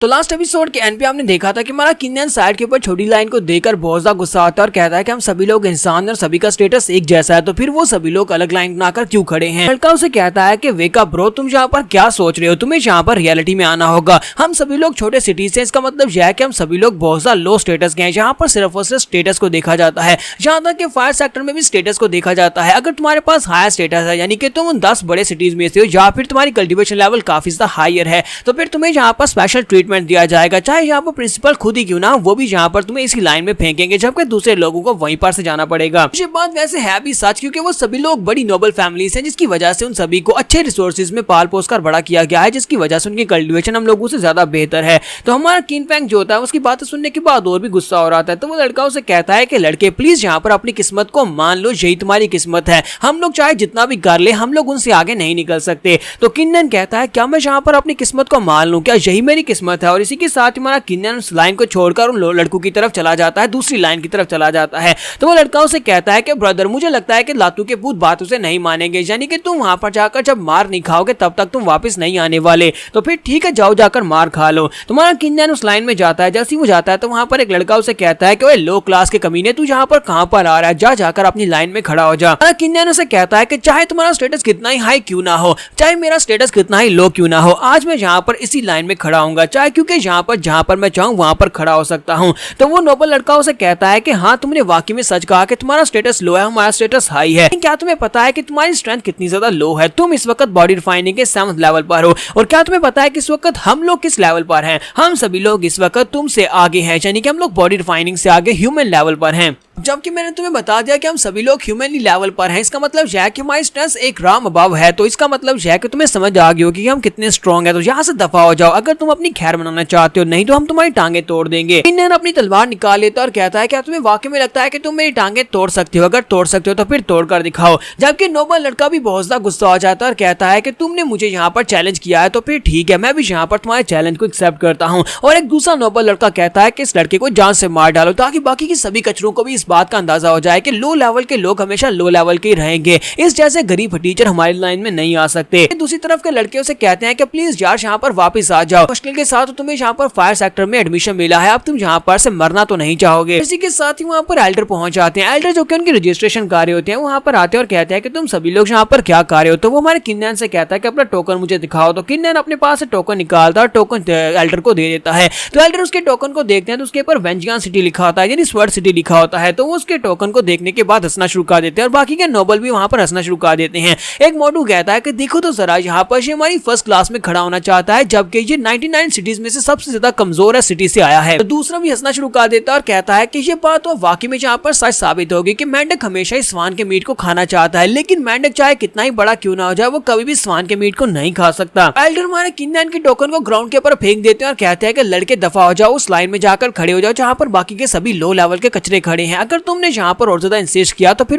तो last episode के and पे आपने देखा था कि हमारा किन्नन साइड के ऊपर छोटी लाइन को देखकर बहुत ज्यादा गुस्सा आता है और कहता है कि हम सभी लोग इंसान और सभी का स्टेटस एक जैसा है, तो फिर वो सभी लोग अलग लाइन बनाकर क्यों खड़े हैं। लड़का उसे कहता है कि वेक अप ब्रो, तुम यहाँ पर क्या सोच रहे हो, तुम्हें यहाँ पर रियलिटी में आना होगा। हम सभी लोग छोटे सिटी से, इसका मतलब यह है कि हम सभी लोग बहुत ज्यादा लो स्टेटस के हैं, जहाँ पर सिर्फ और सिर्फ स्टेटस को देखा जाता है। जहाँ तक कि फायर सेक्टर में भी स्टेटस को देखा जाता है। अगर तुम्हारे पास हायर स्टेटस है, यानी कि तुम उन 10 बड़े सिटीज में से हो या फिर तुम्हारी कल्टीवेशन लेवल काफी ज्यादा हायर है, तो फिर तुम्हें यहाँ पर स्पेशल ट्रीटमेंट दिया जाएगा। चाहे यहाँ पर प्रिंसिपल खुद ही क्यों ना, वो भी यहाँ पर तुम्हें इसी लाइन में फेंकेंगे, जबकि दूसरे लोगों को वहीं पर से जाना पड़ेगा। ये बात वैसे है भी सच, क्योंकि वो सभी लोग बड़ी नोबल फैमिलीज हैं, जिसकी वजह से उन सभी को अच्छे रिसोर्सेज में पाल पोस कर बड़ा किया गया है, जिसकी वजह से उनकी कल्टीवेशन हम लोगों से ज्यादा बेहतर है। तो हमारा किन पैंग जो होता है, उसकी बातें सुनने के बाद और भी गुस्सा हो रहा था। तो वो लड़का उसे कहता है कि लड़के प्लीज यहाँ पर अपनी किस्मत को मान लो, यही तुम्हारी किस्मत है, हम लोग चाहे जितना भी कर ले, हम लोग उनसे आगे नहीं निकल सकते। तो किन्नन कहता है क्या मैं यहाँ पर अपनी किस्मत को मान लूं, क्या यही मेरी किस्मत है। और इसी के साथ हमारा किन्नन उस लाइन को छोड़कर उन लड़कों की तरफ चला जाता है, दूसरी लाइन की तरफ चला जाता है। तो वो लड़का उसे कहता है कि ब्रदर, मुझे लगता है कि लातू के भूत बातों से नहीं मानेंगे, यानी कि तुम वहां पर जाकर जब मार नहीं खाओगे तब तक तुम वापस नहीं आने वाले। तो फिर ठीक है, जाओ जाकर मार खा लो। तुम्हारा किन्नन उस लाइन में जाता है। जैसे ही वो जाता है तो वहां पर एक लड़का उसे कहता है कि ओए लो क्लास के कमीने, तू यहाँ पर कहां पर आ रहा है, जा जाकर अपनी लाइन में खड़ा हो जा। किन्नन उसे कहता है कि चाहे तुम्हारा स्टेटस कितना ही हाई क्यों ना हो, चाहे मेरा स्टेटस कितना ही लो क्यों ना हो, आज मैं यहाँ पर इसी लाइन में खड़ा हूंगा, चाहे क्योंकि जहाँ पर मैं चाहूँ वहां पर खड़ा हो सकता हूँ। तो वो नोबल लड़का उसे कहता है कि हाँ, तुमने वाकई में सच कहा कि तुम्हारा स्टेटस लो है, हमारा स्टेटस हाई है। क्या तुम्हें पता है कि तुम्हारी स्ट्रेंथ कितनी ज्यादा लो है? तुम इस वक्त बॉडी रिफाइनिंग के 7th लेवल पर हो। और क्या तुम्हें पता है कि इस वक्त हम लोग किस लेवल पर हैं? हम सभी लोग इस वक्त तुमसे आगे हैं, यानी कि हम लोग बॉडी रिफाइनिंग से आगे ह्यूमन लेवल पर हैं। जबकि मैंने तुम्हें बता दिया कि हम सभी लोग ह्यूमनली लेवल पर हैं, इसका मतलब यह है कि हमारी स्ट्रेंथ एक राम अबव है। तो इसका मतलब यह है कि तुम्हें समझ आ गई होगी कि हम कितने स्ट्रॉन्ग हैं। तो यहाँ से दफा हो जाओ अगर तुम अपनी खैर मनाना चाहते हो, नहीं तो हम तुम्हारी टांगे तोड़ देंगे। किन्नन अपनी तलवार निकाल लेता और कहता है क्या तुम्हें वाकई में लगता है कि तुम मेरी टांगे तोड़ सकते हो? अगर तोड़ सकते हो तो फिर तोड़ कर दिखाओ। जबकि नोबल लड़का भी बहुत ज्यादा गुस्सा हो जाता है और कहता है कि तुमने मुझे यहाँ पर चैलेंज किया है, तो फिर ठीक है, मैं भी यहाँ पर तुम्हारे चैलेंज को एक्सेप्ट करता हूँ। और एक दूसरा नोबल लड़का कहता है कि इस लड़के को जान से मार डालो, ताकि बाकी के सभी कचरों को भी इस बात का अंदाजा हो जाए कि लो लेवल के लोग हमेशा लो लेवल के रहेंगे, इस जैसे गरीब टीचर हमारी लाइन में नहीं आ सकते। दूसरी तरफ के लड़के उसे कहते हैं कि प्लीज यार यहाँ पर वापस आ जाओ, मुश्किल के साथ तुम्हें यहाँ पर फायर सेक्टर में एडमिशन मिला है, अब तुम यहाँ पर से मरना तो नहीं चाहोगे। इसी के साथ ही वहाँ पर एल्डर पहुंच जाते हैं। एल्डर जो कि उनकी रजिस्ट्रेशन कर रहे होते हैं, वहाँ पर आते हैं और कहते हैं कि तुम सभी लोग यहाँ पर क्या कर रहे हो। तो वो हमारे किन्नन से कहता है कि अपना टोकन मुझे दिखाओ। तो किन्नन अपने पास से टोकन निकालता है और टोकन एल्डर को दे देता है। तो एल्डर उसके टोकन को देखते हैं तो उसके ऊपर वेंजियान सिटी लिखा होता है, यानी स्वर्ड सिटी लिखा होता है। तो वो उसके टोकन को देखने के बाद हंसना शुरू कर देते हैं और बाकी के नोबल भी वहां पर हंसना शुरू कर देते हैं। एक मोटू कहता है कि देखो तो जरा, यहाँ पर ये हमारी फर्स्ट क्लास में खड़ा होना चाहता है, जबकि ये 99 सिटीज में से सबसे ज्यादा कमजोर है सिटी से आया है। तो दूसरा भी हंसना शुरू कर देता है और कहता है कि ये बात तो वाकई में यहाँ पर सच साबित होगी कि मेंढक हमेशा ही स्वान के मीट को खाना चाहता है, लेकिन मेंढक चाहे कितना ही बड़ा क्यों ना हो जाए, वो कभी भी स्वान के मीट को नहीं खा सकता। एल्डर हमारे किन्नन के टोकन को ग्राउंड के ऊपर फेंक देते हैं और कहते हैं कि लड़के दफा हो जाओ, उस लाइन में जाकर खड़े हो जाओ जहाँ पर बाकी के सभी लो लेवल के कचरे खड़े हैं। अगर तुमने यहाँ पर और ज्यादा इंसिस्ट किया तो फिर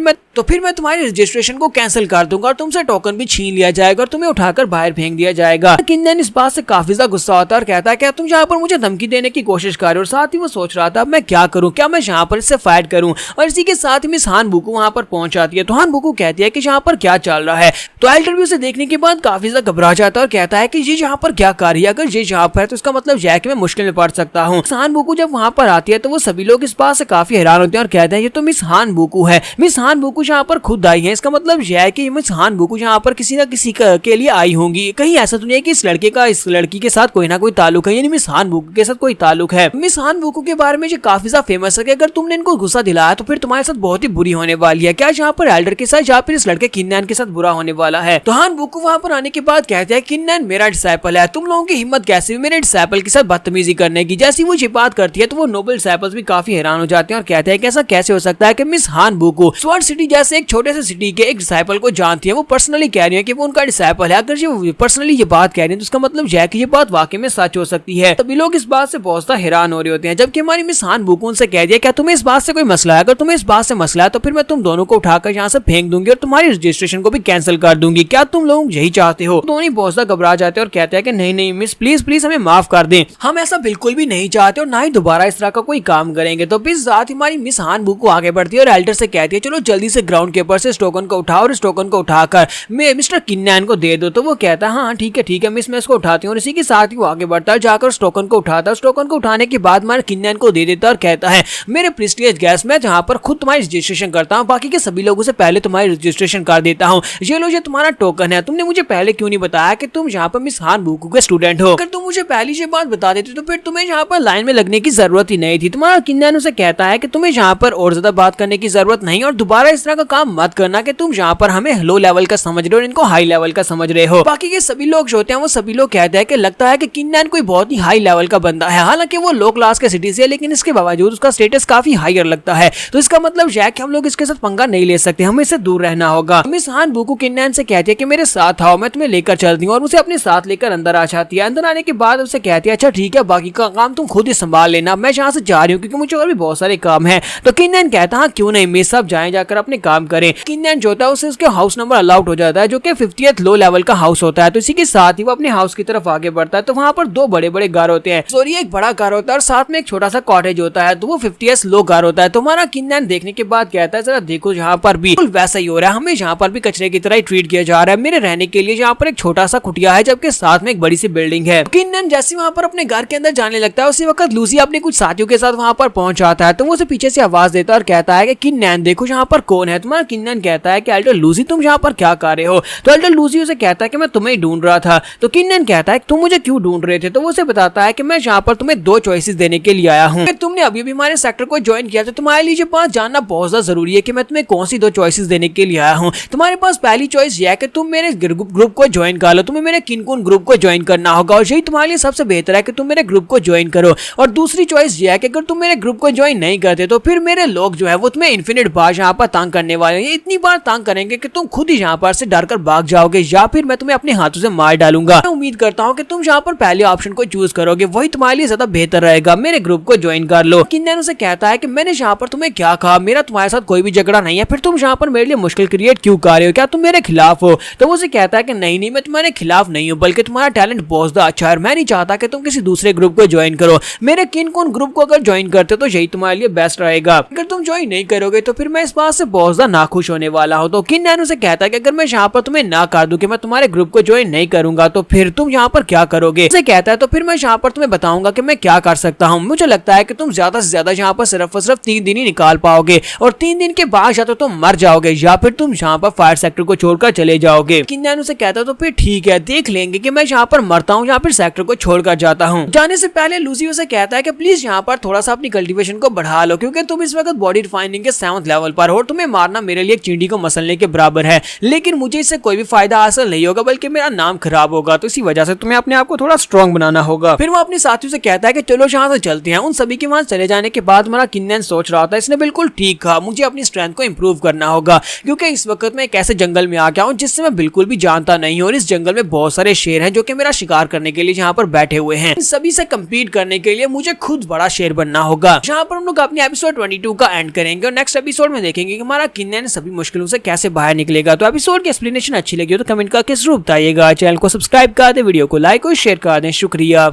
मैं तुम्हारी रजिस्ट्रेशन को कैंसिल कर दूंगा और तुमसे टोकन भी छीन लिया जाएगा और तुम्हें उठाकर बाहर फेंक दिया जाएगा। किन्नन इस बात से काफी ज्यादा गुस्सा होता है और कहता है कि तुम यहाँ पर मुझे धमकी देने की कोशिश कर रहे हो। और साथ ही वो सोच रहा था मैं क्या करूं, क्या मैं यहाँ पर इससे फाइट करूं। और इसी के साथ ही मिस हान बुकू वहां पर पहुंच जाती है। तो हान बुकू कहती है कि यहाँ पर क्या चल रहा है। तो एल्डर भी उसे देखने के बाद काफी ज्यादा घबरा जाता है और कहता है कि ये यहाँ पर क्या कर रही है, अगर ये यहाँ पर है तो इसका मतलब यह है कि मैं मुश्किल में पड़ सकता हूँ। हान बुकू जब वहां पर आती है तो वो सभी लोग इस बात से काफी हैरान होते हैं और कहते हैं ये तो मिस हान बुकू है। मिस हान बुकू यहाँ पर खुद आई है, इसका मतलब यह है कि मिस हान बुकू यहाँ पर किसी न किसी के लिए आई होंगी। कहीं ऐसा तो नहीं है कि इस लड़के का इस लड़की के साथ कोई ना कोई ताल्लुक है, यानी मिस हान बुकू के साथ कोई ताल्लुक है। मिस हान बुकू के बारे में ये काफी ज्यादा फेमस है कि अगर तुमने इनको गुस्सा दिलाया तो फिर तुम्हारे साथ बहुत ही बुरी होने वाली है। क्या यहाँ पर एल्डर के साथ या फिर इस लड़के किन्नन के साथ बुरा होने वाला है। तो हान बुकू वहां पर आने के बाद कहते हैं किन्नन मेरा डिसाइपल है, तुम लोगों की हिम्मत कैसे मेरे डिसाइपल के साथ बदतमीजी करने की। जैसी वो ये बात करती है तो वो नोबल डिसाइपल्स भी काफी हैरान हो जाते हैं और कहते हैं कि ऐसा कैसे हो सकता है कि मिस हान बुकू स्वॉर्ड सिटी जैसे एक छोटे से सिटी के एक डिसाइपल को जानती है, वो पर्सनली कह रही है कि वो उनका डिसाइपल है। अगर ये पर्सनली ये बात कह रही है तो उसका मतलब यह है कि ये बात वाकई में सच हो सकती है। सभी लोग इस बात से बहुत ज्यादा हैरान हो रहे होते हैं। जबकि हमारी मिस हान बुकू उनसे कह दिया क्या तुम्हें इस बात से कोई मसला है? अगर तुम्हें इस बात से मसला है तो फिर मैं तुम दोनों को उठाकर यहाँ से फेंक दूंगी और तुम्हारी रजिस्ट्रेशन को भी कैंसिल कर दूंगी। क्या तुम लोग यही चाहते हो? दोनों बहुत ज्यादा घबरा जाते हैं और कहते हैं कि नहीं नहीं मिस, प्लीज प्लीज हमें माफ कर दें, हम ऐसा बिल्कुल भी नहीं चाहते और ना ही दोबारा इस तरह का कोई काम करेंगे। तो फिर साथ हमारी मिस हान बुकू आगे बढ़ती है और एल्डर से कहती है चलो जल्दी से ग्राउंड के ऊपर से इस टोकन को उठाओ और इस टोकन को उठाकर मिस्टर किन्नैन को दे दो। तो वो कहता है हाँ ठीक है मिस, मैं इसको उठाती हूँ। और इसी के साथ ही वो आगे बढ़ता है, जाकर उस टोकन को उठाता है। उस टोकन को उठाने के बाद हमारे किन्नैन को दे देता है और कहता है मेरे प्रेस्टीजियस गेस्ट, मैं जहाँ पर खुद तुम्हारी रजिस्ट्रेशन करता हूँ, बाकी के सभी लोगों से पहले तुम्हारी रजिस्ट्रेशन कर देता हूँ। ये लो, ये तुम्हारा टोकन है। तुमने मुझे पहले क्यों नहीं बताया कि तुम यहाँ पर मिस हान बुकू के स्टूडेंट हो? अगर तुम मुझे पहली ये बात बता देते तो फिर तुम्हें यहाँ पर लाइन में लगने की जरूरत ही नहीं थी। तुम्हारा किन्नैन उसे कहता है कि तुम्हें यहाँ पर और ज्यादा बात करने की जरूरत नहीं और दोबारा इस तरह का काम मत करना कि तुम यहाँ पर हमें लो लेवल का समझ रहे हो और इनको हाई लेवल का समझ रहे हो। बाकी के सभी लोग जो होते हैं वो सभी लोग कहते हैं कि लगता है कि किन्नैन कोई बहुत ही हाई लेवल का बंदा है। हालांकि वो लो क्लास के सिटी से है, लेकिन इसके बावजूद उसका स्टेटस काफी हायर लगता है। तो इसका मतलब यह है कि हम लोग इसके साथ पंगा नहीं ले सकते, हमें इससे दूर रहना होगा। मिस हान बुकू किन्नैन से कहती है कि मेरे साथ आओ, मैं तुम्हें लेकर चलती हूँ, और उसे अपने साथ लेकर अंदर आ जाती है। अंदर आने के बाद उसे कहती है अच्छा ठीक है, बाकी का काम तुम खुद ही संभाल लेना, मैं यहाँ से जा रही हूँ क्योंकि मुझे और भी बहुत सारे काम है। तो किन्नैन कहता है क्यों नहीं मिस, सब जाएं जाकर अपने काम करें। किन्नैन जो होता है उसे उसके हाउस नंबर अलाउड हो जाता है जो कि 50th लो लेवल का हाउस होता है। तो इसी के साथ ही वो अपने हाउस की तरफ आगे बढ़ता है। तो वहाँ पर दो बड़े बड़े घर होते हैं, सॉरी एक बड़ा घर होता है और साथ में एक छोटा सा कॉटेज होता है। तो वो 50th लो घर होता है। तो हमारा किन्नैन देखने के बाद कहता है जरा देखो यहाँ पर भी वैसा ही हो रहा है, हमें यहाँ पर भी कचरे की तरह ही ट्रीट किया जा रहा है। मेरे रहने के लिए यहाँ पर एक छोटा सा कुटिया है जबकि साथ में एक बड़ी सी बिल्डिंग है। किन्नैन जैसे वहाँ पर अपने घर के अंदर जाने लगता है उसी वक्त लूसी अपने कुछ साथियों के साथ वहाँ पर पहुंच जाता है। तो वो उसे पीछे से आवाज देता है और कहता है कि किन्नैन देखो यहाँ पर कौन है। तुम्हारा किन्नैन कहता है कि एल्डर लूसी तुम यहाँ पर क्या कर रहे हो? तो एल्डर लूसी उसे कहता है कि मैं तुम्हें ढूंढ रहा था। तो किन्नैन कहता है तुम मुझे क्यों ढूंढ रहे थे? तो वो उसे बताता है कि मैं यहाँ पर तुम्हें दो चॉइसेस देने के लिए आया हूँ। तुमने अभी भी हमारे सेक्टर को ज्वाइन किया तो तुम्हारे लिए पास जानना बहुत ज्यादा जरूरी है कि मैं तुम्हें कौन सी दो चॉइसेस देने के लिए आया हूँ। तुम्हारे पास पहली चॉइस यह है कि तुम मेरे ग्रुप को ज्वाइन कर लो, तुम्हें मेरे किन-कुन ग्रुप को ज्वाइन करना होगा और यही तुम्हारे लिए सबसे बेहतर है कि तुम मेरे ग्रुप को ज्वाइन करो। और दूसरी चॉइस यह है कि अगर तुम मेरे ग्रुप को ज्वाइन नहीं करते तो फिर मेरे लोग जो है वो तुम्हें इन्फिनिट बार यहाँ पर तंग करने वाले हैं, इतनी बार तंग करेंगे कि तुम खुद ही यहाँ पर से डर कर भाग जाओगे या फिर मैं तुम्हें अपने हाथों से मार डालूंगा। मैं उम्मीद करता हूँ कि तुम यहाँ पर पहले ऑप्शन को चूज करोगे, वही तुम्हारे लिए ज्यादा बेहतर रहेगा, मेरे ग्रुप को ज्वाइन कर लो। किन्नैन उसे कहता है कि मैंने यहाँ पर तुम्हें क्या कहा, मेरा तुम्हारे साथ कोई भी झगड़ा नहीं है, फिर तुम यहाँ पर मेरे लिए मुश्किल क्रिएट क्यों कर रहे हो, क्या तुम मेरे खिलाफ हो? तो वो उसे कहता है कि नहीं मैं तुम्हारे खिलाफ नहीं हूँ, बल्कि तुम्हारा टैलेंट बहुत ज्यादा अच्छा है, मैं नहीं चाहता कि तुम किसी दूसरे ग्रुप को ज्वाइन करो। मेरे किन-कुन ग्रुप को अगर ज्वाइन करते तो यही तुम्हारे लिए बेस्ट रहेगा, अगर तुम ज्वाइन नहीं करोगे तो फिर मैं इस बात से बहुत ज्यादा नाखुश होने वाला हूँ। तो किन्नैन उसे कहता है कि अगर मैं यहाँ पर तुम्हें ना कर दूं कि मैं तुम्हारे ग्रुप को ज्वाइन नहीं करूंगा तो फिर तुम यहाँ पर क्या करोगे? उसे कहता है तो फिर मैं यहाँ पर तुम्हें बताऊंगा कि मैं क्या कर सकता हूँ। मुझे लगता है कि तुम ज्यादा से ज्यादा यहाँ पर सिर्फ और सिर्फ 3 दिन ही निकाल पाओगे और 3 दिन के बाद या तो तुम मर जाओगे या फिर तुम यहाँ पर फायर सेक्टर को छोड़कर चले जाओगे। किन्नैन उसे कहता है तो फिर ठीक है, देख लेंगे कि मैं यहाँ पर मरता हूँ या फिर सेक्टर को छोड़कर जाता हूँ। जाने से पहले लूसी उसे कहता है कि प्लीज यहाँ पर थोड़ा सा अपनी कल्टीवेशन को बढ़ा लो क्योंकि तुम इस वक्त बॉडी रिफाइनिंग के 7th लेवल पर हो और तुम्हें मारना मेरे लिए एक चींटी को मसलने के बराबर है, लेकिन मुझे इससे कोई भी फायदा हासिल नहीं होगा बल्कि मेरा नाम खराब होगा। तो इसी वजह से तुम्हें अपने आप को थोड़ा स्ट्रॉन्ग बनाना होगा। फिर वो अपने साथियों से कहता है कि चलो यहाँ से चलते हैं। उन सभी के वहां चले जाने के बाद हमारा किन्नैन सोच रहा था इसने बिल्कुल ठीक कहा, मुझे अपनी स्ट्रेंथ को इंप्रूव करना होगा क्योंकि इस वक्त मैं एक ऐसे जंगल में आ गया हूँ जिससे मैं बिल्कुल भी जानता नहीं हूँ और इस जंगल में बहुत सारे शेर हैं जो कि मेरा शिकार करने के लिए यहाँ पर बैठे हुए हैं। इन सभी से कम्पीट करने के लिए मुझे खुद बड़ा शेर बनना होगा। यहाँ पर हम लोग अपने एपिसोड 22 का एंड करेंगे और नेक्स्ट एपिसोड में देखेंगे कि हमारा किन्नैन सभी मुश्किलों से कैसे बाहर निकलेगा। तो एपिसोड की एक्सप्लेनेशन अच्छी लगी हो तो कमेंट करके जरूर बताइएगा। चैनल को सब्सक्राइब कर दे, वीडियो को लाइक और शेयर कर दें। शुक्रिया।